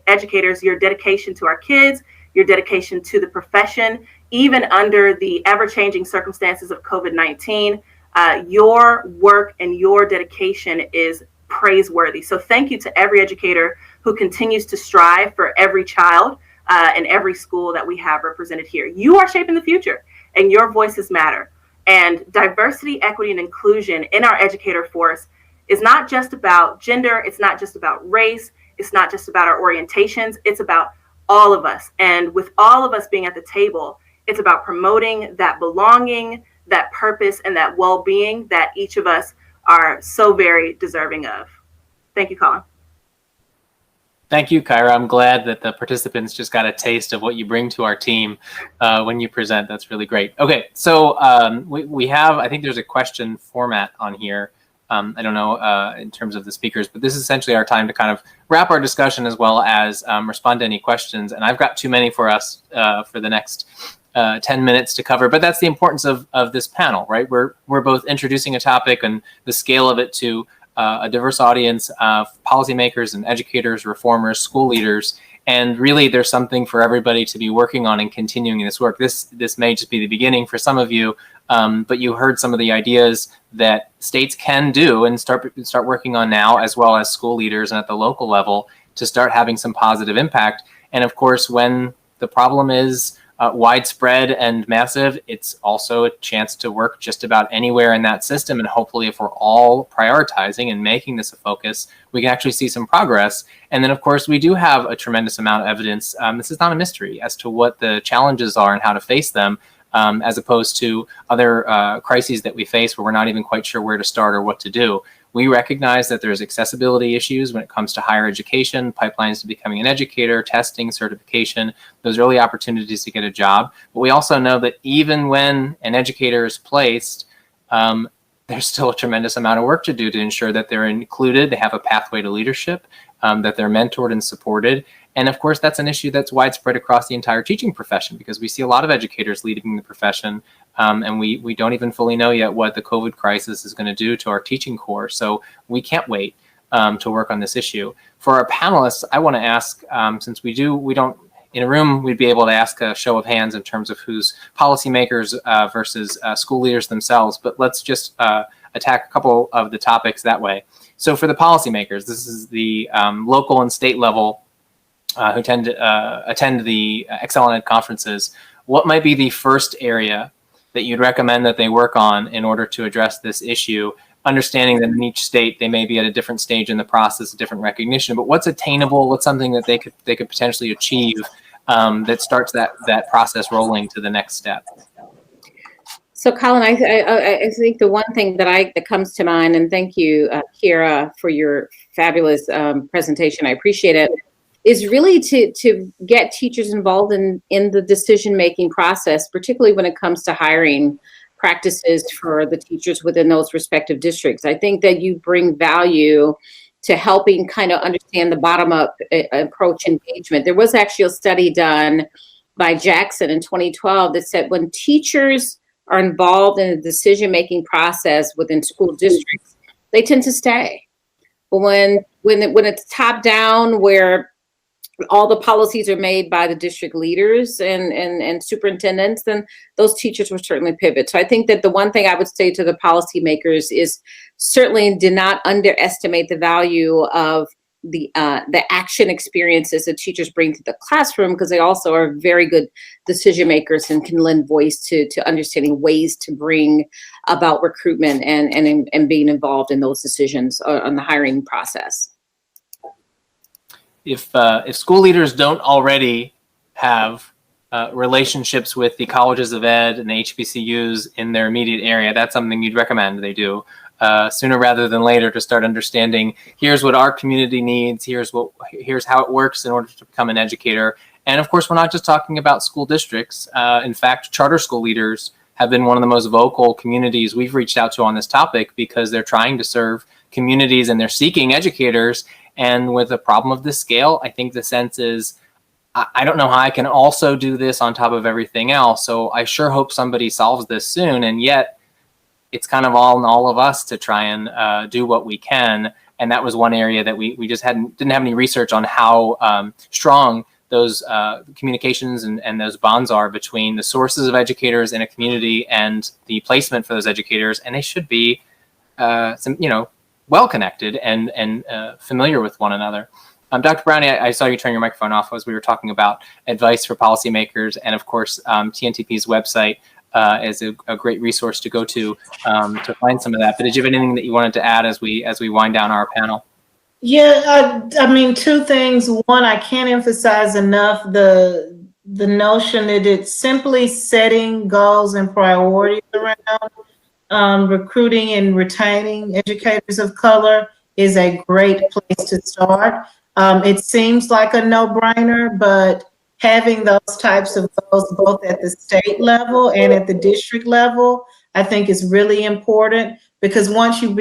educators, your dedication to our kids, your dedication to the profession, even under the ever-changing circumstances of COVID-19, your work and your dedication is praiseworthy. So thank you to every educator who continues to strive for every child in every school that we have represented here. You are shaping the future, and your voices matter. And diversity, equity, and inclusion in our educator force is not just about gender. It's not just about race. It's not just about our orientations. It's about all of us. And with all of us being at the table, it's about promoting that belonging, that purpose, and that well-being that each of us are so very deserving of. Thank you, Colin. Thank you, Kyra. I'm glad that the participants just got a taste of what you bring to our team when you present. That's really great. Okay, so we have, I think there's a question format on here. I don't know in terms of the speakers, but this is essentially our time to kind of wrap our discussion as well as respond to any questions. And I've got too many for us for the next 10 minutes to cover, but that's the importance of this panel, right? We're both introducing a topic and the scale of it to a diverse audience of policymakers and educators, reformers, school leaders, and really there's something for everybody to be working on and continuing this work. This may just be the beginning for some of you But you heard some of the ideas that states can do and start working on now, as well as school leaders and at the local level, to start having some positive impact. And of course, when the problem is widespread and massive, it's also a chance to work just about anywhere in that system. And hopefully, if we're all prioritizing and making this a focus, we can actually see some progress. And then, of course, we do have a tremendous amount of evidence. This is not a mystery as to what the challenges are and how to face them, as opposed to other crises that we face where we're not even quite sure where to start or what to do. We recognize that there's accessibility issues when it comes to higher education, pipelines to becoming an educator, testing, certification, those early opportunities to get a job. But we also know that even when an educator is placed, there's still a tremendous amount of work to do to ensure that they're included, they have a pathway to leadership, that they're mentored and supported. And of course, that's an issue that's widespread across the entire teaching profession, because we see a lot of educators leaving the profession, and we don't even fully know yet what the COVID crisis is going to do to our teaching corps. So we can't wait to work on this issue. For our panelists, I want to ask, since we don't, in a room, we'd be able to ask a show of hands in terms of who's policymakers versus school leaders themselves, but let's just attack a couple of the topics that way. So for the policymakers, this is the local and state level who tend to attend the Excel Ed conferences. What might be the first area that you'd recommend that they work on in order to address this issue, understanding that in each state they may be at a different stage in the process, a different recognition, but what's attainable, what's something that they could potentially achieve that starts that process rolling to the next step? So, Colin, I think the one thing that comes to mind, and thank you, Kira, for your fabulous presentation. I appreciate it. Is really to get teachers involved in the decision-making process, particularly when it comes to hiring practices for the teachers within those respective districts. I think that you bring value to helping kind of understand the bottom-up approach engagement. There was actually a study done by Jackson in 2012 that said when teachers are involved in the decision-making process within school districts, they tend to stay. But when it's top-down, where all the policies are made by the district leaders and superintendents, then those teachers will certainly pivot. So I think that the one thing I would say to the policymakers is certainly do not underestimate the value of the action experiences that teachers bring to the classroom, because they also are very good decision makers and can lend voice to understanding ways to bring about recruitment and being involved in those decisions on the hiring process. If school leaders don't already have relationships with the colleges of ed and the HBCUs in their immediate area, that's something you'd recommend they do sooner rather than later, to start understanding, here's what our community needs, here's how it works in order to become an educator. And of course, we're not just talking about school districts. In fact, charter school leaders have been one of the most vocal communities we've reached out to on this topic, because they're trying to serve communities and they're seeking educators. And with a problem of this scale, I think the sense is, I don't know how I can also do this on top of everything else. So I sure hope somebody solves this soon. And yet it's kind of all in all of us to try and do what we can. And that was one area that we just didn't have any research on how strong those communications and those bonds are between the sources of educators in a community and the placement for those educators. And they should be well connected and familiar with one another. Dr. Brownie, I saw you turn your microphone off as we were talking about advice for policymakers, and of course, TNTP's website is a great resource to go to find some of that. But did you have anything that you wanted to add as we wind down our panel? Yeah, I mean, two things. One, I can't emphasize enough the notion that it's simply setting goals and priorities around recruiting and retaining educators of color is a great place to start. It seems like a no-brainer, but having those types of goals both at the state level and at the district level, I think is really important, because once you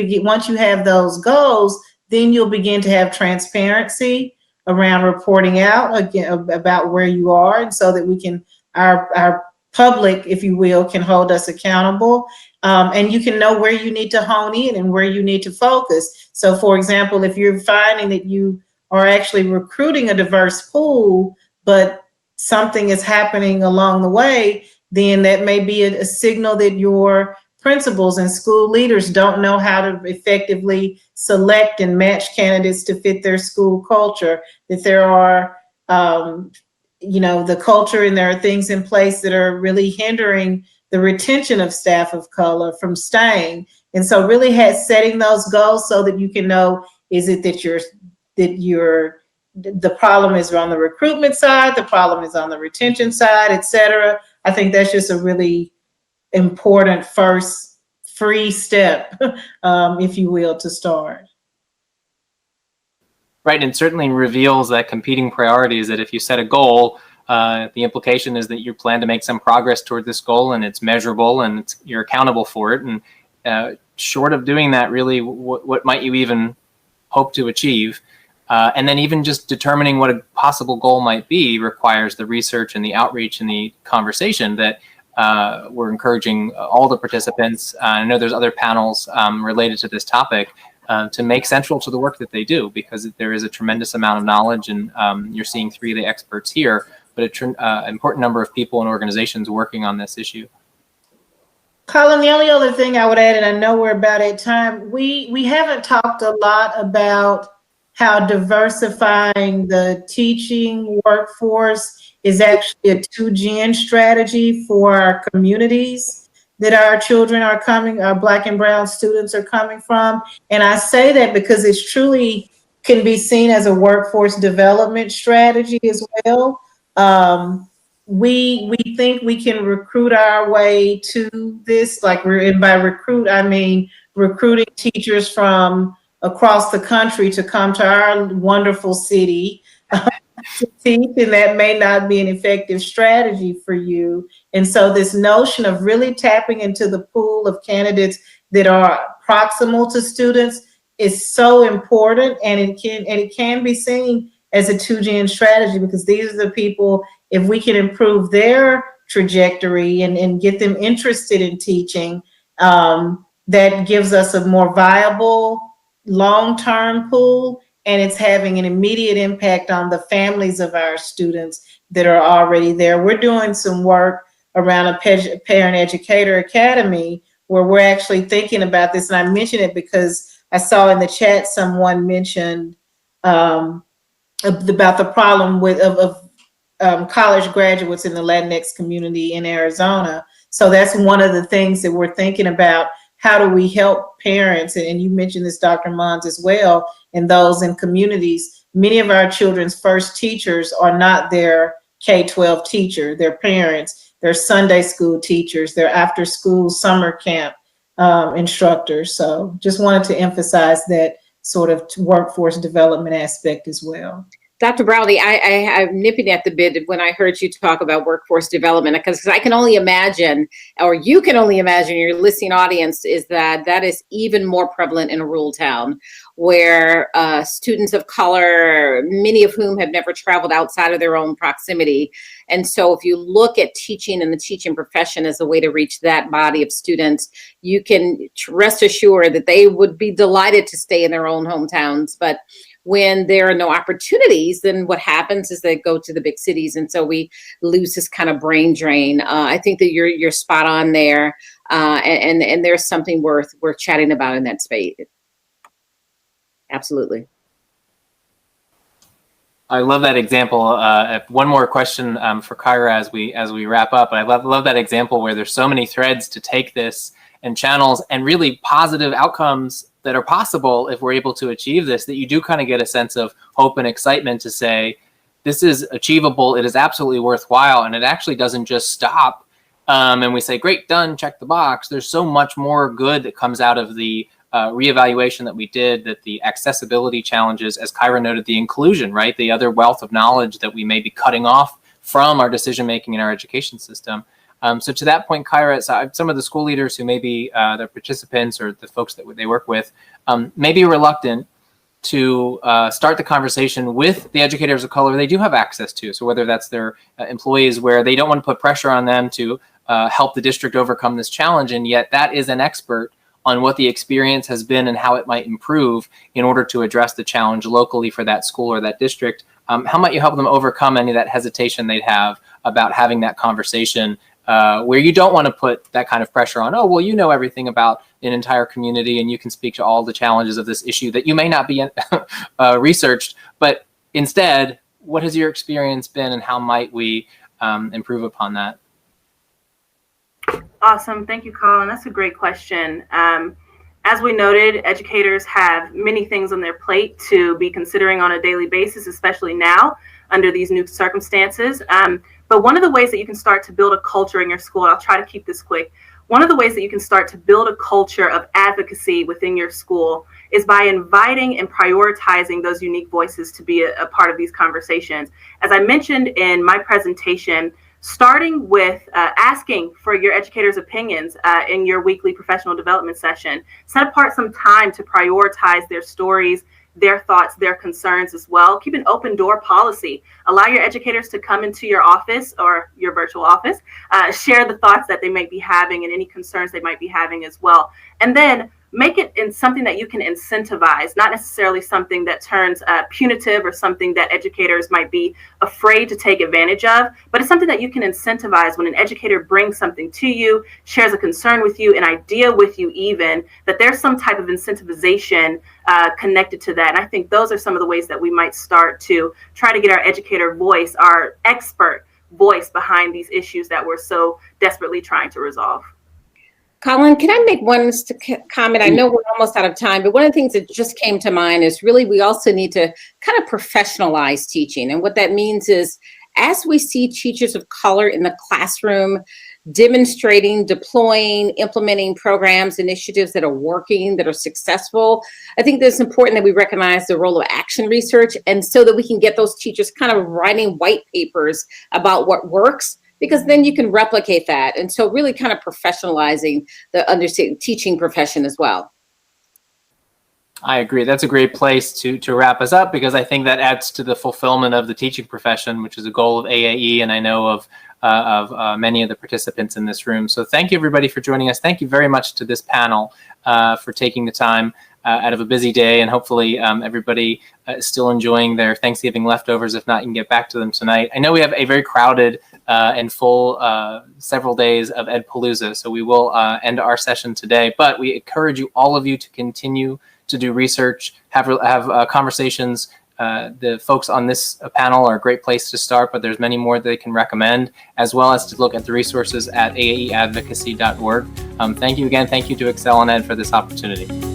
have those goals, then you'll begin to have transparency around reporting out again about where you are, and so that we can, our public, if you will, can hold us accountable. And you can know where you need to hone in and where you need to focus. So for example, if you're finding that you are actually recruiting a diverse pool, but something is happening along the way, then that may be a signal that your principals and school leaders don't know how to effectively select and match candidates to fit their school culture, that there are, the culture, and there are things in place that are really hindering the retention of staff of color from staying. And so really setting those goals so that you can know, is it that the problem is on the recruitment side, the problem is on the retention side, et cetera. I think that's just a really important first free step, if you will, to start. Right, and certainly reveals that competing priorities, that if you set a goal, the implication is that you plan to make some progress toward this goal, and it's measurable, and you're accountable for it. And short of doing that, really, what might you even hope to achieve? And then even just determining what a possible goal might be requires the research and the outreach and the conversation that we're encouraging all the participants. I know there's other panels related to this topic to make central to the work that they do, because there is a tremendous amount of knowledge, and you're seeing three of the experts here, but an important number of people and organizations working on this issue. Colin, the only other thing I would add, and I know we're about at time, we haven't talked a lot about how diversifying the teaching workforce is actually a 2-gen strategy for our communities that our children are coming, our Black and Brown students are coming from. And I say that because it's truly can be seen as a workforce development strategy as well. We think we can recruit our way to this, and by recruit, I mean recruiting teachers from across the country to come to our wonderful city to teach, and that may not be an effective strategy for you. And so this notion of really tapping into the pool of candidates that are proximal to students is so important, and it can be seen as a 2-gen strategy, because these are the people, if we can improve their trajectory and get them interested in teaching, that gives us a more viable long-term pool, and it's having an immediate impact on the families of our students that are already there. We're doing some work around a parent educator academy where we're actually thinking about this, and I mention it because I saw in the chat someone mentioned about the problem of college graduates in the Latinx community in Arizona. So that's one of the things that we're thinking about. How do we help parents? And you mentioned this, Dr. Monds, as well, and those in communities. Many of our children's first teachers are not their K-12 teacher, their parents, their Sunday school teachers, their after school summer camp instructors. So just wanted to emphasize that sort of workforce development aspect as well. Dr. Brownie, I'm nipping at the bit when I heard you talk about workforce development, because I can only imagine, or you can only imagine, your listening audience, is that is even more prevalent in a rural town where students of color, many of whom have never traveled outside of their own proximity. And so if you look at teaching and the teaching profession as a way to reach that body of students, you can rest assured that they would be delighted to stay in their own hometowns. But when there are no opportunities, then what happens is they go to the big cities, and so we lose this kind of brain drain. I think that you're spot on there, and there's something worth chatting about in that space. Absolutely. I love that example. One more question for Kyra as we wrap up. I love that example where there's so many threads to take this and channels, and really positive outcomes that are possible if we're able to achieve this, that you do kind of get a sense of hope and excitement to say, this is achievable, it is absolutely worthwhile, and it actually doesn't just stop. And we say, great, done, check the box. There's so much more good that comes out of the reevaluation that we did, that the accessibility challenges, as Kyra noted, the inclusion, right? The other wealth of knowledge that we may be cutting off from our decision-making in our education system. So to that point, Kyra, some of the school leaders who may be the participants or the folks that they work with may be reluctant to start the conversation with the educators of color they do have access to. So whether that's their employees, where they don't want to put pressure on them to help the district overcome this challenge, and yet that is an expert on what the experience has been and how it might improve in order to address the challenge locally for that school or that district. How might you help them overcome any of that hesitation they'd have about having that conversation where you don't want to put that kind of pressure on, oh, well, you know everything about an entire community and you can speak to all the challenges of this issue that you may not be researched, but instead, what has your experience been and how might we improve upon that? Awesome. Thank you, Colin. That's a great question. As we noted, educators have many things on their plate to be considering on a daily basis, especially now under these new circumstances. But one of the ways that you can start to build a culture in your school, and I'll try to keep this quick, one of the ways that you can start to build a culture of advocacy within your school is by inviting and prioritizing those unique voices to be a part of these conversations. As I mentioned in my presentation, starting with asking for your educators' opinions in your weekly professional development session. Set apart some time to prioritize their stories, their thoughts, their concerns as well. Keep an open door policy. Allow your educators to come into your office or your virtual office, share the thoughts that they might be having and any concerns they might be having as well. And then make it in something that you can incentivize, not necessarily something that turns punitive or something that educators might be afraid to take advantage of, but it's something that you can incentivize when an educator brings something to you, shares a concern with you, an idea with you even, that there's some type of incentivization connected to that. And I think those are some of the ways that we might start to try to get our educator voice, our expert voice behind these issues that we're so desperately trying to resolve. Colin, can I make one comment? I know we're almost out of time, but one of the things that just came to mind is really we also need to kind of professionalize teaching. And what that means is as we see teachers of color in the classroom demonstrating, deploying, implementing programs, initiatives that are working, that are successful, I think that it's important that we recognize the role of action research, and so that we can get those teachers kind of writing white papers about what works, because then you can replicate that. And so really kind of professionalizing the teaching profession as well. I agree. That's a great place to wrap us up, because I think that adds to the fulfillment of the teaching profession, which is a goal of AAE, and I know of many of the participants in this room. So thank you, everybody, for joining us. Thank you very much to this panel for taking the time out of a busy day, and hopefully everybody is still enjoying their Thanksgiving leftovers. If not, you can get back to them tonight. I know we have a very crowded and full several days of EdPalooza, so we will end our session today, but we encourage all of you to continue to do research, have conversations. The folks on this panel are a great place to start, but there's many more they can recommend, as well as to look at the resources at aaeadvocacy.org. Thank you again. Thank you to Excel and Ed for this opportunity.